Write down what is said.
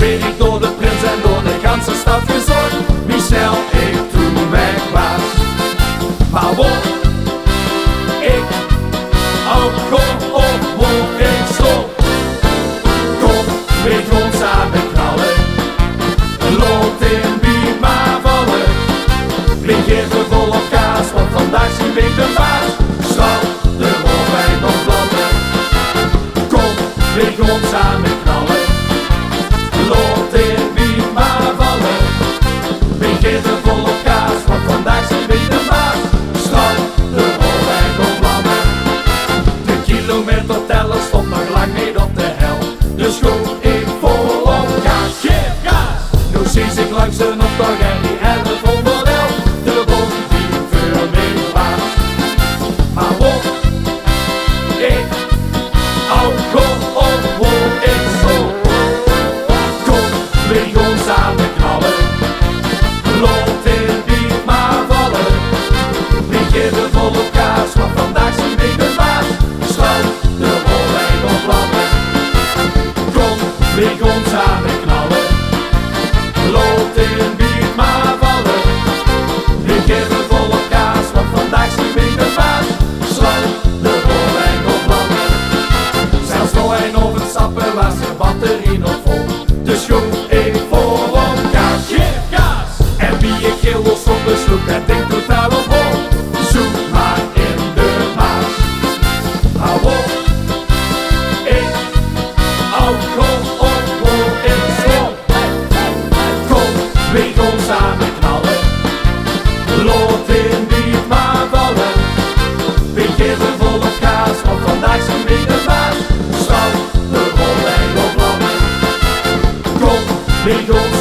Weer ik door de prins en door de ganse stad gezocht, wie snel ik toen weg was. Maar word ik ook gewoon word ik zo. Kom, weer gewoon samen knallen, loopt in wie maar vallen. Begin er vol op kaas, want vandaag zie ik de baas. Stal de rolwijn op vlammen. Kom, weer gewoon samen knallen, loopt in wie maar vallen. Begin er vol op kaas, want vandaag zie ik de baas. Stal de rolwijn op vlammen. De kilometerteller stond nog lang niet op de hel, dus schoof ik vol op gas. Geef gas! Nu zie ik langs de optocht en die 1111. De bom die veel meer was. Maar word ik ook gewoon word ik zo. Kom, weer gewoon samen knallen, loopt in wie maar vallen. Begin er vol op kaas, want vandaag zie ik de baas. Sluit de rolwijn op vlammen. Kom, weer gewoon samen knallen, loopt in wie maar vallen. Begin er vol op kaas, want vandaag zie ik de baas. Sluit de rolwijn op vlammen. Zelfs nog een overstappen was de batterie nog vol, dus schoof ik vol op gas. Geef gas! En wie ik heel los op besloeg, het ding totaal op hol. Zoek maar in de maas. Maar word ik ook gewoon word ik zo. Kom, weer gewoon samen knallen, loopt in wie maar vallen. Begin er vol op gas, want vandaag zie ik de baas. Stal de rolwijn op vlammen. Kom, weer gewoon